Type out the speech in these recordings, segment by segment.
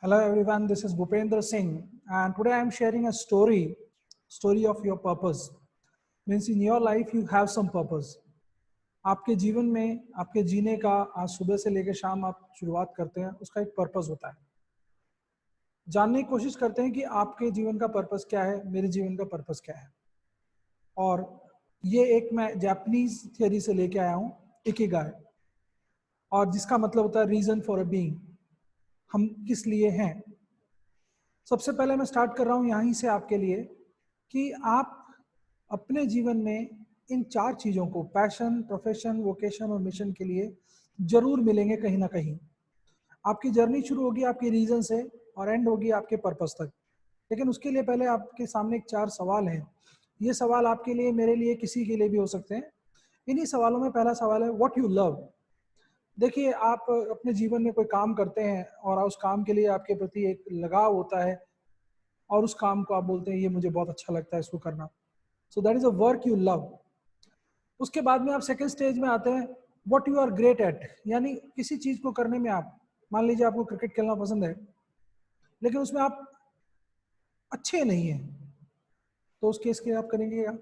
Hello everyone, this is Bhupendra Singh and today I am sharing a story of your purpose. Means in your life you have some purpose. आपके जीवन में आपके जीने का आज सुबह से लेकर शाम आप शुरुआत करते हैं उसका एक पर्पस होता है. जानने की कोशिश करते हैं कि आपके जीवन का पर्पस क्या है, मेरे जीवन का पर्पस क्या है. और ये एक मैं जापानीज थियरी से लेके आया हूँ, इकिगाई, और जिसका मतलब होता है रीजन फॉर अ बीइंग. हम किस लिए हैं. सबसे पहले मैं स्टार्ट कर रहा हूँ यहीं से आपके लिए कि आप अपने जीवन में इन 4 चीज़ों को पैशन, प्रोफेशन, वोकेशन और मिशन के लिए जरूर मिलेंगे कहीं ना कहीं. आपकी जर्नी शुरू होगी आपके रीजन से और एंड होगी आपके पर्पस तक. लेकिन उसके लिए पहले आपके सामने एक 4 सवाल हैं. ये सवाल आपके लिए, मेरे लिए, किसी के लिए भी हो सकते हैं. इन्हीं सवालों में पहला सवाल है व्हाट यू लव. देखिए, आप अपने जीवन में कोई काम करते हैं और उस काम के लिए आपके प्रति एक लगाव होता है और उस काम को आप बोलते हैं ये मुझे बहुत अच्छा लगता है इसको करना. So that is a work you love. उसके बाद में आप सेकंड स्टेज में आते हैं what you are great at. यानी किसी चीज को करने में आप, मान लीजिए आपको क्रिकेट खेलना पसंद है लेकिन उसमें आप अच्छे नहीं हैं, तो उस केस के आप करेंगे क्या?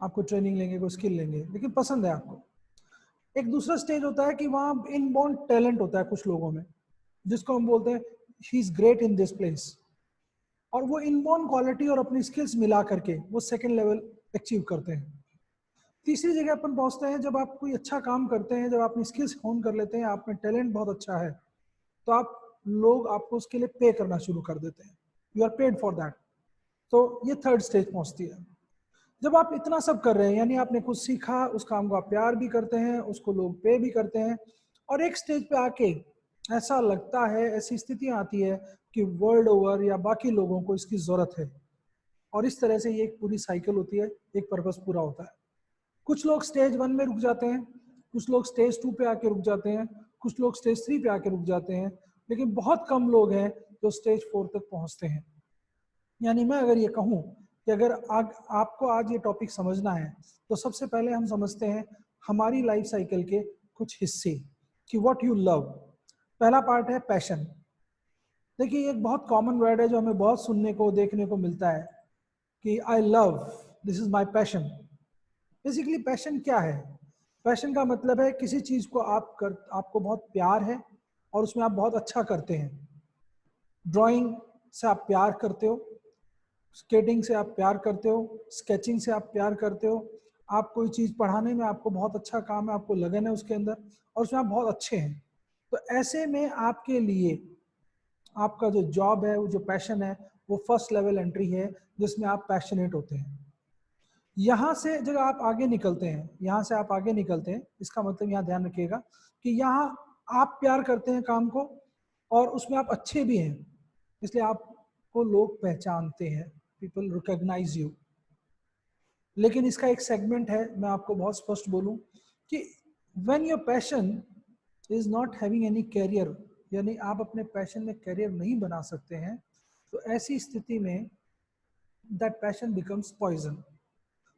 आपको ट्रेनिंग लेंगे, कोई स्किल लेंगे, लेकिन पसंद है आपको. एक दूसरा स्टेज होता है कि वहाँ इनबॉर्न टैलेंट होता है कुछ लोगों में, जिसको हम बोलते हैं he is great in this place. और वो इनबॉर्न क्वालिटी और अपनी स्किल्स मिला करके वो सेकंड लेवल अचीव करते हैं. तीसरी जगह अपन पहुंचते हैं जब आप कोई अच्छा काम करते हैं, जब आप अपनी स्किल्स होन कर लेते हैं, आप में टैलेंट बहुत अच्छा है, तो आप लोग आपको उसके लिए पे करना शुरू कर देते हैं. You are paid for that. तो ये थर्ड स्टेज पहुंचती है. जब आप इतना सब कर रहे हैं, यानी आपने कुछ सीखा, उस काम को आप प्यार भी करते हैं, उसको लोग पे भी करते हैं, और एक स्टेज पे आके ऐसा लगता है, ऐसी स्थितियां आती है कि वर्ल्ड ओवर या बाकी लोगों को इसकी जरूरत है. और इस तरह से ये एक पूरी साइकिल होती है, एक पर्पस पूरा होता है. कुछ लोग स्टेज 1 में रुक जाते हैं, कुछ लोग स्टेज 2 पे आके रुक जाते हैं, कुछ लोग स्टेज 3 पे आके रुक जाते हैं, लेकिन बहुत कम लोग हैं जो स्टेज 4 तक पहुंचते हैं. यानी मैं अगर ये कहूँ कि अगर आपको आज ये टॉपिक समझना है तो सबसे पहले हम समझते हैं हमारी लाइफ साइकिल के कुछ हिस्से कि व्हाट यू लव. पहला पार्ट है पैशन. देखिए, एक बहुत कॉमन वर्ड है जो हमें बहुत सुनने को, देखने को मिलता है कि I love, this is my passion. Basically passion क्या है? पैशन का मतलब है किसी चीज को आपको बहुत प्यार है और उसमें आप बहुत अच्छा करते हैं. ड्राइंग से आप प्यार करते हो, स्केटिंग से आप प्यार करते हो, स्केचिंग से आप प्यार करते हो, आप कोई चीज़ पढ़ाने में आपको बहुत अच्छा काम है, आपको लगन है उसके अंदर और उसमें आप बहुत अच्छे हैं. तो ऐसे में आपके लिए आपका जो जॉब है, वो जो पैशन है, वो फर्स्ट लेवल एंट्री है जिसमें आप पैशनेट होते हैं. यहाँ से जब आप आगे निकलते हैं, यहाँ से आप आगे निकलते हैं, इसका मतलब यहाँ ध्यान रखिएगा कि यहाँ आप प्यार करते हैं काम को और उसमें आप अच्छे भी हैं, इसलिए आपको लोग पहचानते हैं, पीपल रिकॉग्नाइज यू. लेकिन इसका एक सेगमेंट है, मैं आपको बहुत स्पष्ट बोलूं कि when your passion is not having any career, यानी आप अपने पैशन में कैरियर नहीं बना सकते हैं, तो ऐसी स्थिति में दैट पैशन बिकम्स पॉइजन.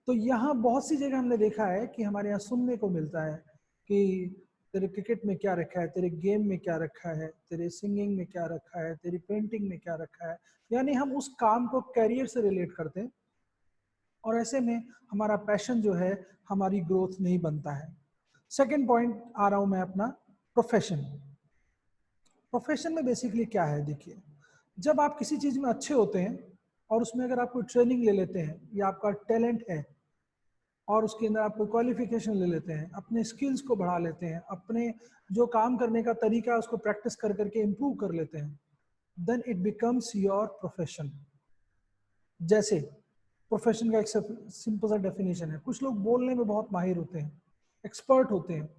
तो यहाँ बहुत सी जगह हमने देखा है कि हमारे यहाँ सुनने को मिलता है कि तेरे क्रिकेट में क्या रखा है, तेरे गेम में क्या रखा है, तेरे सिंगिंग में क्या रखा है, तेरी पेंटिंग में क्या रखा है. यानी हम उस काम को कैरियर से रिलेट करते हैं और ऐसे में हमारा पैशन जो है, हमारी ग्रोथ नहीं बनता है. सेकेंड पॉइंट आ रहा हूँ मैं अपना, प्रोफेशन. प्रोफेशन में बेसिकली क्या है? देखिए, जब आप किसी चीज़ में अच्छे होते हैं और उसमें अगर आप कोई ट्रेनिंग ले लेते हैं या आपका टैलेंट है और उसके अंदर आप कोई क्वालिफिकेशन ले लेते हैं, अपने स्किल्स को बढ़ा लेते हैं, अपने जो काम करने का तरीका है उसको प्रैक्टिस कर करके इम्प्रूव कर लेते हैं, then it becomes your profession. जैसे प्रोफेशन का एक सिंपल सा डेफिनेशन है. कुछ लोग बोलने में बहुत माहिर होते हैं, एक्सपर्ट होते हैं,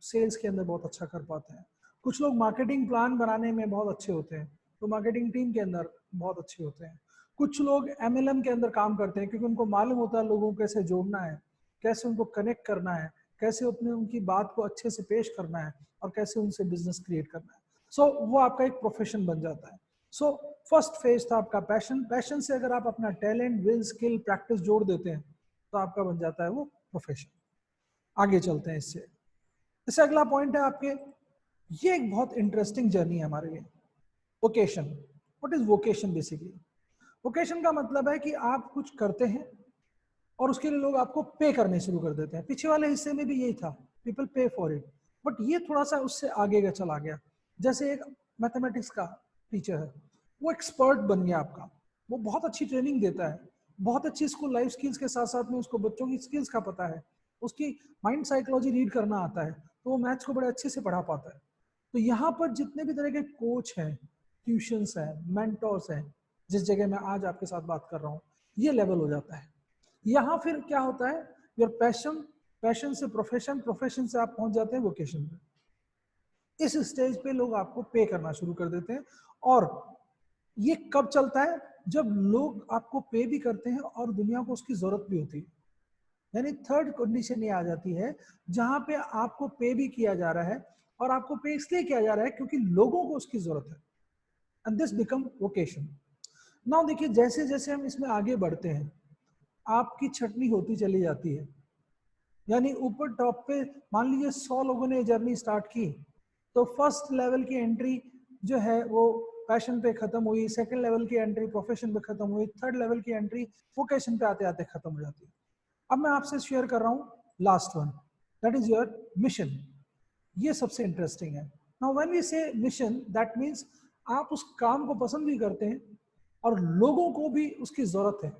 सेल्स के अंदर बहुत अच्छा कर पाते हैं. कुछ लोग मार्केटिंग प्लान बनाने में बहुत अच्छे होते हैं, तो मार्केटिंग टीम के अंदर बहुत अच्छे होते हैं. कुछ लोग एमएलएम के अंदर काम करते हैं क्योंकि उनको मालूम होता है लोगों को कैसे जोड़ना है, कैसे उनको कनेक्ट करना है, कैसे अपने उनकी बात को अच्छे से पेश करना है और कैसे उनसे बिजनेस क्रिएट करना है. सो वो आपका एक प्रोफेशन बन जाता है. सो फर्स्ट फेज था आपका पैशन. पैशन से अगर आप अपना टैलेंट, विल, स्किल, प्रैक्टिस जोड़ देते हैं तो आपका बन जाता है वो प्रोफेशन. आगे चलते हैं इससे. इससे अगला पॉइंट है आपके, ये एक बहुत इंटरेस्टिंग जर्नी है हमारे लिए, vocation. What is vocation basically? Vocation का मतलब है कि आप कुछ करते हैं और उसके लिए लोग आपको पे करने शुरू कर देते हैं। पीछे वाले हिस्से में भी यही था, पीपल पे फॉर इट, बट ये थोड़ा सा उससे आगे का चला गया। जैसे एक मैथमेटिक्स का टीचर है, वो एक्सपर्ट बन गया आपका, वो बहुत अच्छी ट्रेनिंग देता है, बहुत अच्छी उसको लाइफ स्किल्स के साथ साथ में उसको बच्चों की स्किल्स का पता है, उसकी माइंड साइकोलॉजी रीड करना आता है, तो वो मैथ्स को बड़े अच्छे से पढ़ा पाता है। तो यहाँ पर जितने भी तरह के कोच हैं, ट्यूशंस हैं, मेंटोर्स हैं, जिस जगह मैं आज आपके साथ बात कर रहा हूँ, ये लेवल हो जाता है। यहाँ फिर क्या होता है, योर पैशन, पैशन से प्रोफेशन, प्रोफेशन से आप पहुंच जाते हैं वोकेशन पे। इस स्टेज पे लोग आपको पे करना शुरू कर देते हैं, और ये कब चलता है, जब लोग आपको पे भी करते हैं और दुनिया को उसकी जरूरत भी होती है। यानी थर्ड कंडीशन ये आ जाती है जहां पे आपको पे भी किया जा रहा है, और आपको पे इसलिए किया जा रहा है क्योंकि लोगों को उसकी जरूरत है, and this become vocation. Now देखिए, जैसे जैसे हम इसमें आगे बढ़ते हैं, आपकी छटनी होती चली जाती है। यानी ऊपर टॉप पे मान लीजिए 100 लोगों ने जर्नी स्टार्ट की, तो फर्स्ट लेवल की एंट्री जो है वो पैशन पे खत्म हुई, सेकंड लेवल की एंट्री प्रोफेशन पे खत्म हुई, थर्ड लेवल की एंट्री वोकेशन पे आते आते खत्म हो जाती है। अब मैं आपसे शेयर कर रहा हूँ last one, that is your mission. ये सबसे इंटरेस्टिंग है। नाउ व्हेन वी से मिशन, दैट मीन्स आप उस काम को पसंद भी करते हैं और लोगों को भी उसकी जरूरत है,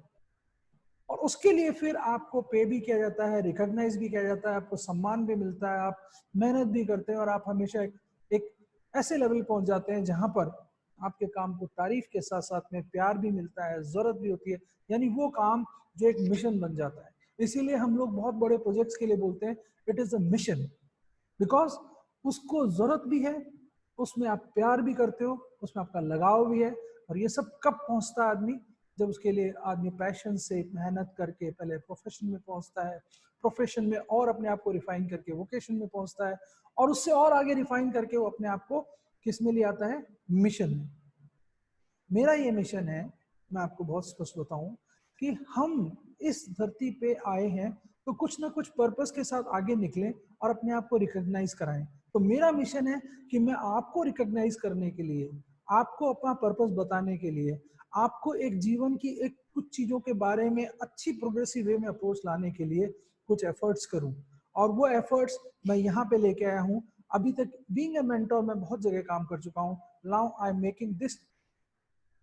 और उसके लिए फिर आपको पे भी किया जाता है, रिकॉग्नाइज भी किया जाता है, आपको सम्मान भी मिलता है, आप मेहनत भी करते हैं, और आप हमेशा एक ऐसे लेवल पहुंच जाते हैं जहां पर आपके काम को तारीफ के साथ साथ में प्यार भी मिलता है, जरूरत भी होती है। यानी वो काम जो एक मिशन बन जाता है। इसीलिए हम लोग बहुत बड़े प्रोजेक्ट्स के लिए बोलते हैं it is a mission, because उसको जरूरत भी है, उसमें आप प्यार भी करते हो, उसमें आपका लगाव भी है। और ये सब कब पहुंचता है आदमी, जब उसके लिए आदमी पैशन से मेहनत करके पहले प्रोफेशन में पहुंचता है, प्रोफेशन में और अपने आप को रिफाइन करके वोकेशन में पहुंचता है, और उससे और आगे रिफाइन करके वो अपने आप को किस में ले आता है, मिशन में। मेरा ये मिशन है, मैं आपको बहुत स्पष्ट बताऊं, कि हम इस धरती पे आए हैं तो कुछ ना कुछ पर्पस के साथ आगे निकलें और अपने आप को रिकॉग्नाइज कराएं। तो मेरा मिशन है कि मैं आपको रिकॉग्नाइज करने के लिए, आपको अपना पर्पस बताने के लिए, आपको एक जीवन की एक कुछ चीजों के बारे में अच्छी प्रोग्रेसिव वे में अप्रोच लाने के लिए कुछ एफर्ट्स करूं। और वो एफर्ट्स मैं यहाँ पे लेके आया हूँ। अभी तक बीइंग ए मेंटोर मैं बहुत जगह काम कर चुका हूँ। Now I am making this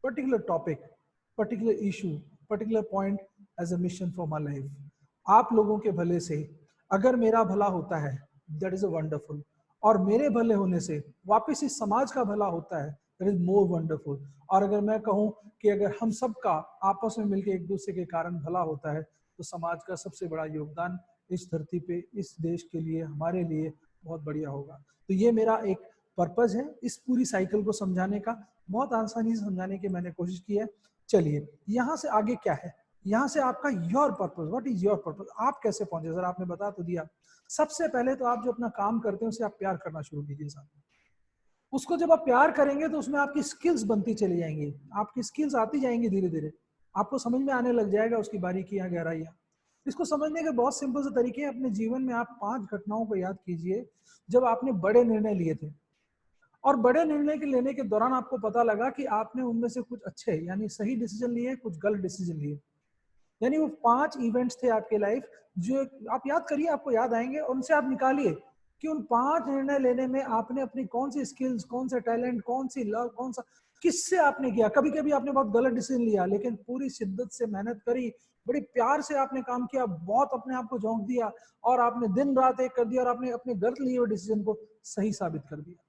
particular topic, particular issue, particular point as a mission for my life. आप लोगों के भले से अगर मेरा भला होता है, that is a wonderful, और मेरे भले होने से वापस इस समाज का भला होता है, that is more wonderful। और अगर मैं कहूँ कि अगर हम सब का आपस में मिलकर एक दूसरे के कारण भला होता है, तो समाज का सबसे बड़ा योगदान इस धरती पे, इस देश के लिए, हमारे लिए बहुत बढ़िया होगा। तो ये मेरा एक पर्पज है इस पूरी साइकिल को समझाने का, बहुत आसानी से समझाने की मैंने कोशिश की है। चलिए यहाँ से आगे क्या है, यहाँ से आपका your purpose, what is your purpose, आप कैसे पहुंचे, सर आपने बता तो दिया। सबसे पहले तो आप जो अपना काम करते हैं उसे आप प्यार करना शुरू कीजिए साथ। उसको जब आप प्यार करेंगे तो उसमें आपकी स्किल्स बनती चली जाएंगी, आपकी स्किल्स आती जाएंगी धीरे धीरे, आपको समझ में आने लग जाएगा उसकी बारीकियां गहराइयां। इसको समझने के बहुत सिंपल से तरीके हैं। अपने जीवन में आप 5 घटनाओं को याद कीजिए जब आपने बड़े निर्णय लिए थे, और बड़े निर्णय के लेने के दौरान आपको पता लगा कि आपने उनमें से कुछ अच्छे यानी सही डिसीजन लिए, कुछ गलत डिसीजन लिए। यानी वो 5 इवेंट्स थे आपके लाइफ, जो आप याद करिए, आपको याद आएंगे, और उनसे आप निकालिए कि उन 5 निर्णय लेने में आपने अपनी कौन सी स्किल्स, कौन से टैलेंट, कौन सी लव, कौन सा किससे आपने किया। कभी कभी आपने बहुत गलत डिसीजन लिया, लेकिन पूरी शिद्दत से मेहनत करी, बड़ी प्यार से आपने काम किया, बहुत अपने आप को झोंक दिया, और आपने दिन रात एक कर दिया, और आपने अपने गलत लिए हुए डिसीजन को सही साबित कर दिया।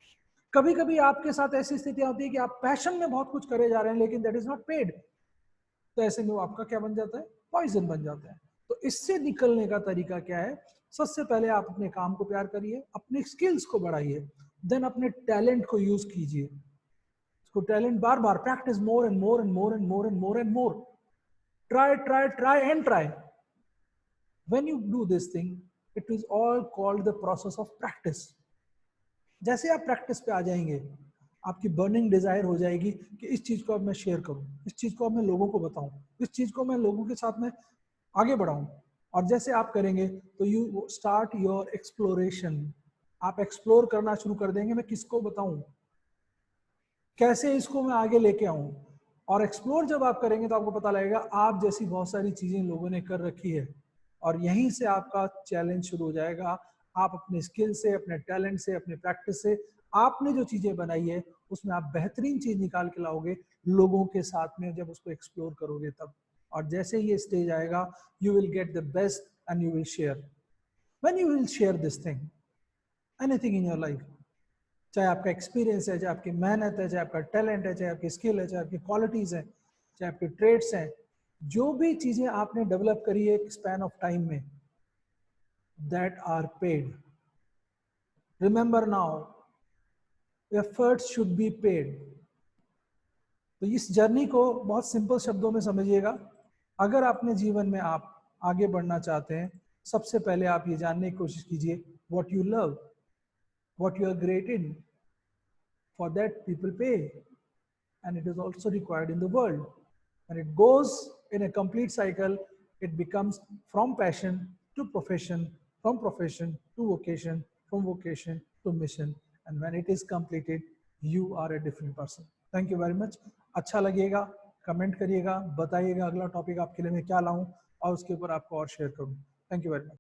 कभी कभी आपके साथ ऐसी स्थितियां होती है कि आप पैशन में बहुत कुछ करे जा रहे हैं, लेकिन दैट इज नॉट पेड, तो ऐसे में वो आपका क्या बन जाता है, पॉइजन बन जाता है। तो इससे निकलने का तरीका क्या है, सबसे पहले आप अपने काम को प्यार करिए, अपने स्किल्स को बढ़ाइए, देन अपने टैलेंट को यूज कीजिए। उसको talent bar bar practice, more and more and more and more and more and more, try try try and try. When you do this thing, it is all called the process of practice. जैसे आप practice पे आ जाएंगे, आपकी burning desire हो जाएगी कि इस चीज को अब मैं शेयर करूं, इस चीज को अब मैं लोगों को बताऊं, इस चीज को मैं लोगों के साथ में आगे बढ़ाऊं। और जैसे आप करेंगे तो यू स्टार्ट योर एक्सप्लोरेशन, आप एक्सप्लोर करना शुरू कर देंगे, मैं किसको बताऊं, कैसे इसको मैं आगे लेके आऊं। और एक्सप्लोर जब आप करेंगे तो आपको पता लगेगा आप जैसी बहुत सारी चीजें लोगों ने कर रखी है, और यहीं से आपका चैलेंज शुरू हो जाएगा। आप अपने स्किल से, अपने टैलेंट से, अपने प्रैक्टिस से, आपने जो चीजें बनाई है उसमें आप बेहतरीन चीज निकाल के लाओगे लोगों के साथ में जब उसको एक्सप्लोर करोगे तब। और जैसे ही ये स्टेज आएगा, you will get the best and you will share. When you will share this thing, anything in your life, चाहे आपका एक्सपीरियंस है, चाहे आपकी मेहनत है, चाहे आपका टैलेंट है, चाहे आपकी स्किल है, चाहे आपकी क्वालिटीज है, चाहे आपके ट्रेड्स हैं, जो भी चीजें आपने डेवलप करी है एक स्पैन ऑफ टाइम में, that are paid. Remember now, efforts should be paid. तो इस जर्नी को बहुत सिंपल शब्दों में समझिएगा। अगर अपने जीवन में आप आगे बढ़ना चाहते हैं, सबसे पहले आप ये जानने की कोशिश कीजिए what you love, what you are great in, for that people pay, and it is also required in the world. And it goes in a complete cycle. It becomes from passion to profession, from profession to vocation, from vocation to mission, and when it is completed, you are a different person. Thank you very much. अच्छा लगेगा, comment करिएगा, बताइएगा अगला topic आपके लिए मैं क्या लाऊं और उसके ऊपर आपको और शेयर करूं। Thank you very much.